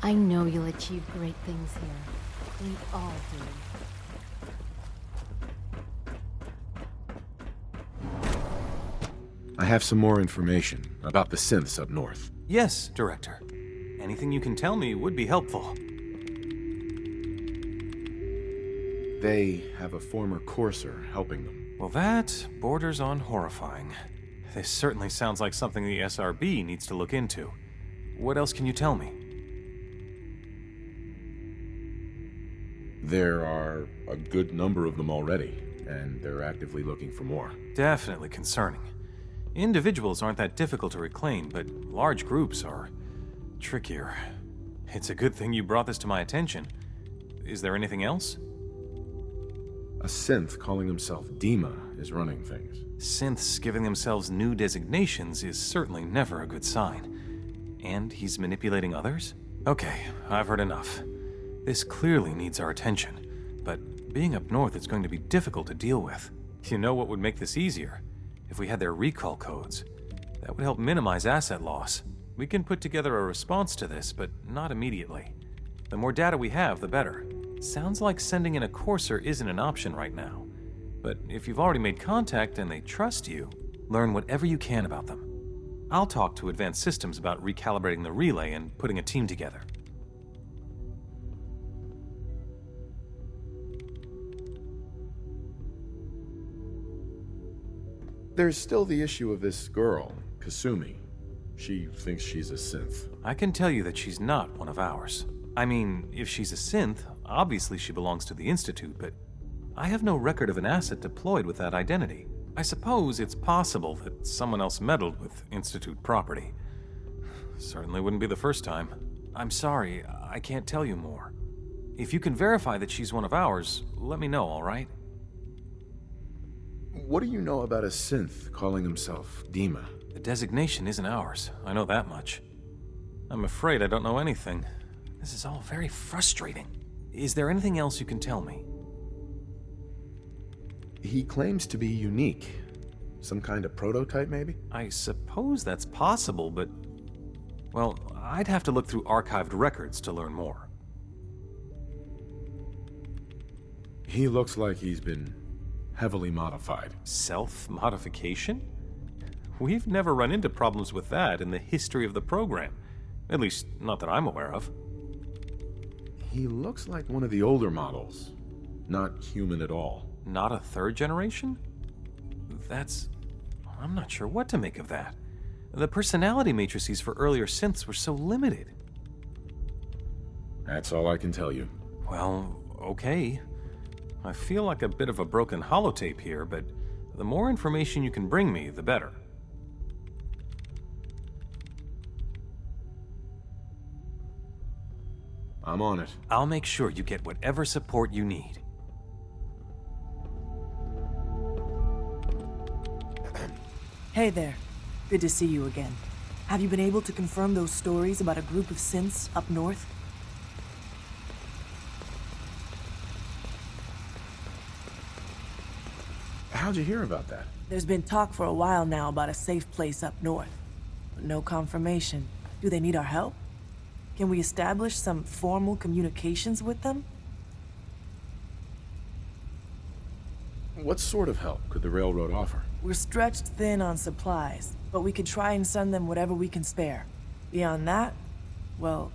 I know you'll achieve great things here. We all do. I have some more information about the synths up north. Yes, Director. Anything you can tell me would be helpful. They have a former courser helping them. Well, that borders on horrifying. This certainly sounds like something the SRB needs to look into. What else can you tell me? There are a good number of them already, and they're actively looking for more. Definitely concerning. Individuals aren't that difficult to reclaim, but large groups are trickier. It's a good thing you brought this to my attention. Is there anything else? A synth calling himself Dima is running things. Synths giving themselves new designations is certainly never a good sign. And he's manipulating others? Okay, I've heard enough. This clearly needs our attention, but being up north is going to be difficult to deal with. You know what would make this easier? If we had their recall codes. That would help minimize asset loss. We can put together a response to this, but not immediately. The more data we have, the better. Sounds like sending in a courser isn't an option right now. But if you've already made contact and they trust you, learn whatever you can about them. I'll talk to Advanced Systems about recalibrating the relay and putting a team together. There's still the issue of this girl, Kasumi. She thinks she's a synth. I can tell you that she's not one of ours. I mean, if she's a synth, obviously she belongs to the Institute, but I have no record of an asset deployed with that identity. I suppose it's possible that someone else meddled with Institute property. Certainly wouldn't be the first time. I'm sorry, I can't tell you more. If you can verify that she's one of ours, let me know, all right? What do you know about a synth calling himself Dima? The designation isn't ours, I know that much. I'm afraid I don't know anything. This is all very frustrating. Is there anything else you can tell me? He claims to be unique. Some kind of prototype, maybe? I suppose that's possible, but... well, I'd have to look through archived records to learn more. He looks like he's been heavily modified. Self-modification? We've never run into problems with that in the history of the program. At least, not that I'm aware of. He looks like one of the older models. Not human at all. Not a third generation? I'm not sure what to make of that. The personality matrices for earlier synths were so limited. That's all I can tell you. Well, okay. I feel like a bit of a broken holotape here, but the more information you can bring me, the better. I'm on it. I'll make sure you get whatever support you need. Hey there. Good to see you again. Have you been able to confirm those stories about a group of synths up north? How'd you hear about that? There's been talk for a while now about a safe place up north, but no confirmation. Do they need our help? Can we establish some formal communications with them? What sort of help could the railroad offer? We're stretched thin on supplies, but we could try and send them whatever we can spare. Beyond that, well,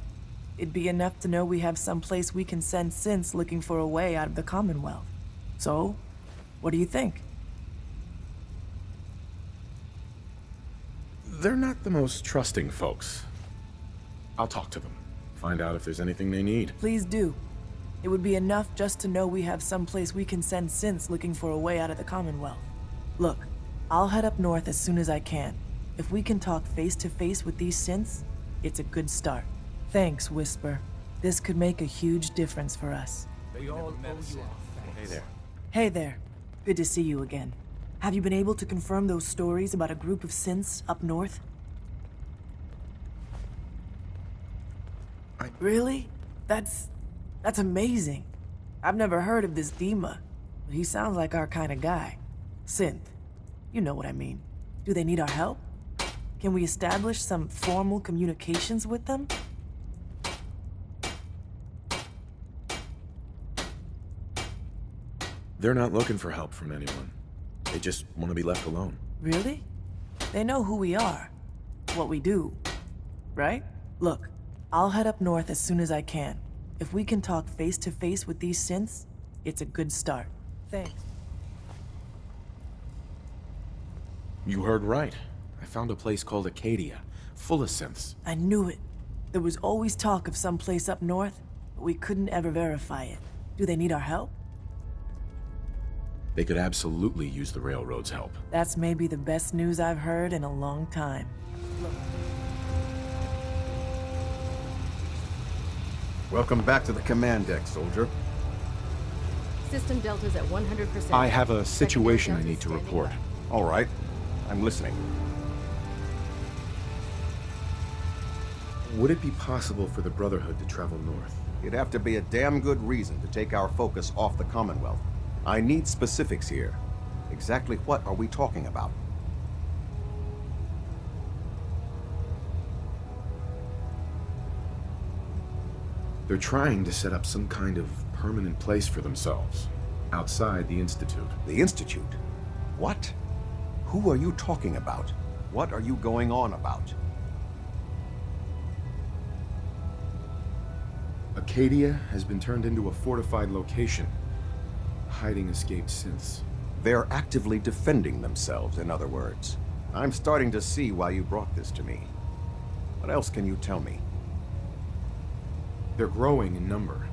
it'd be enough to know we have some place we can send synths looking for a way out of the Commonwealth. So, what do you think? They're not the most trusting folks. I'll talk to them. Find out if there's anything they need. Please do. It would be enough just to know we have some place we can send synths looking for a way out of the Commonwealth. Look, I'll head up north as soon as I can. If we can talk face to face with these synths, it's a good start. Thanks, Whisper. This could make a huge difference for us. They all owe you all. Hey there. Hey there. Good to see you again. Have you been able to confirm those stories about a group of synths up north? Really? That's amazing. I've never heard of this Dima, but he sounds like our kind of guy. Synth. You know what I mean. Do they need our help? Can we establish some formal communications with them? They're not looking for help from anyone. They just want to be left alone. Really? They know who we are. What we do. Right? Look, I'll head up north as soon as I can. If we can talk face to face with these synths, it's a good start. Thanks. You heard right. I found a place called Acadia, full of synths. I knew it. There was always talk of some place up north, but we couldn't ever verify it. Do they need our help? They could absolutely use the railroad's help. That's maybe the best news I've heard in a long time. Look. Welcome back to the command deck, soldier. System Delta's at 100%. I have a situation I Secondary need to Delta's report. standing All right. I'm listening. Would it be possible for the Brotherhood to travel north? It'd have to be a damn good reason to take our focus off the Commonwealth. I need specifics here. Exactly what are we talking about? They're trying to set up some kind of permanent place for themselves, outside the Institute. The Institute? What? Who are you talking about? What are you going on about? Acadia has been turned into a fortified location, hiding escaped synths. They're actively defending themselves, in other words. I'm starting to see why you brought this to me. What else can you tell me? They're growing in number.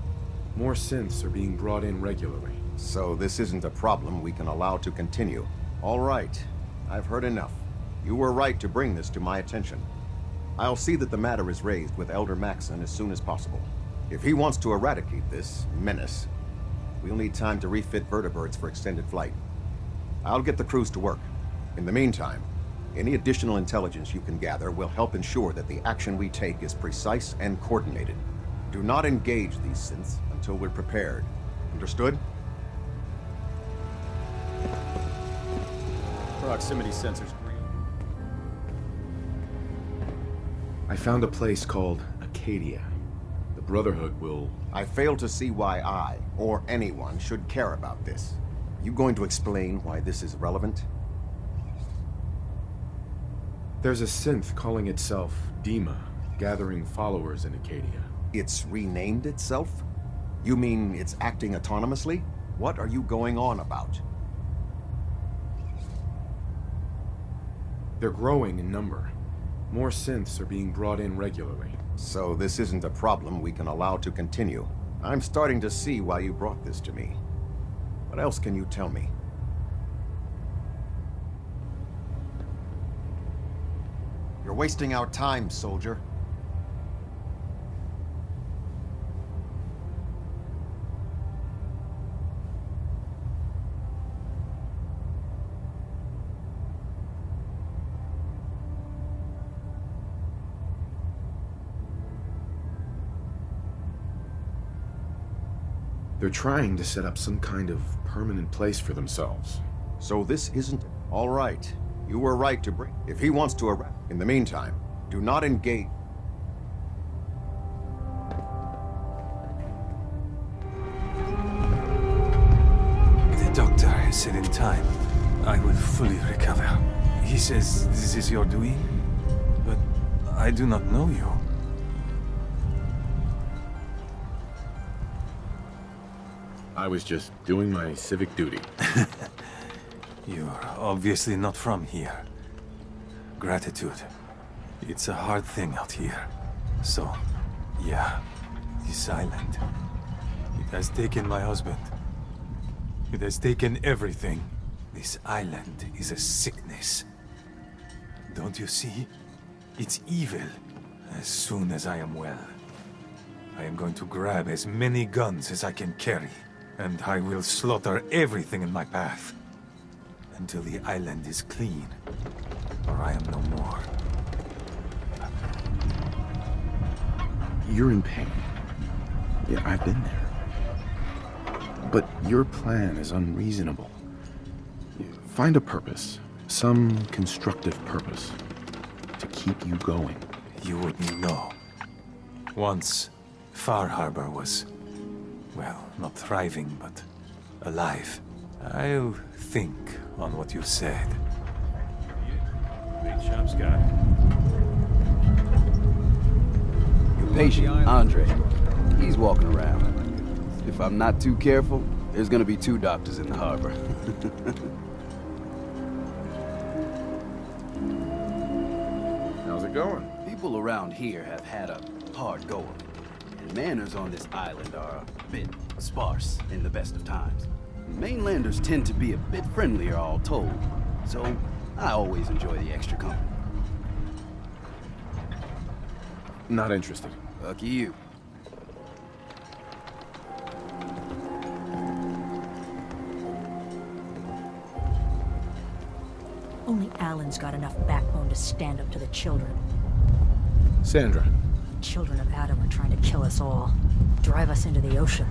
More synths are being brought in regularly. So this isn't a problem we can allow to continue. All right, I've heard enough. You were right to bring this to my attention. I'll see that the matter is raised with Elder Maxon as soon as possible. If he wants to eradicate this menace, we'll need time to refit vertibirds for extended flight. I'll get the crews to work. In the meantime, any additional intelligence you can gather will help ensure that the action we take is precise and coordinated. Do not engage these synths until we're prepared. Understood? Proximity sensors green. I found a place called Acadia. The Brotherhood will... I fail to see why I, or anyone, should care about this. You going to explain why this is relevant? There's a synth calling itself Dima, gathering followers in Acadia. It's renamed itself? You mean it's acting autonomously? What are you going on about? They're growing in number. More synths are being brought in regularly. So this isn't a problem we can allow to continue. I'm starting to see why you brought this to me. What else can you tell me? You're wasting our time, soldier. They're trying to set up some kind of permanent place for themselves. So this isn't... All right. You were right to bring... If he wants to arrest... In the meantime, do not engage... The doctor said in time, I will fully recover. He says this is your doing, but I do not know you. I was just doing my civic duty. You're obviously not from here. Gratitude. It's a hard thing out here. So, yeah, this island. It has taken my husband. It has taken everything. This island is a sickness. Don't you see? It's evil. As soon as I am well, I am going to grab as many guns as I can carry. And I will slaughter everything in my path. Until the island is clean. Or I am no more. You're in pain. Yeah, I've been there. But your plan is unreasonable. Find a purpose. Some constructive purpose. To keep you going. You wouldn't know. Once, Far Harbor was... well, not thriving, but alive. I'll think on what you said. Great job, Scott. Your patient, Andre, he's walking around. If I'm not too careful, there's gonna be 2 doctors in the harbor. How's it going? People around here have had a hard go of it, and manners on this island are a bit sparse in the best of times. Mainlanders tend to be a bit friendlier, all told, so I always enjoy the extra company. Not interested. Lucky you. Only Alan's got enough backbone to stand up to the children. Sandra. The children of Adam are trying to kill us all. Drive us into the ocean.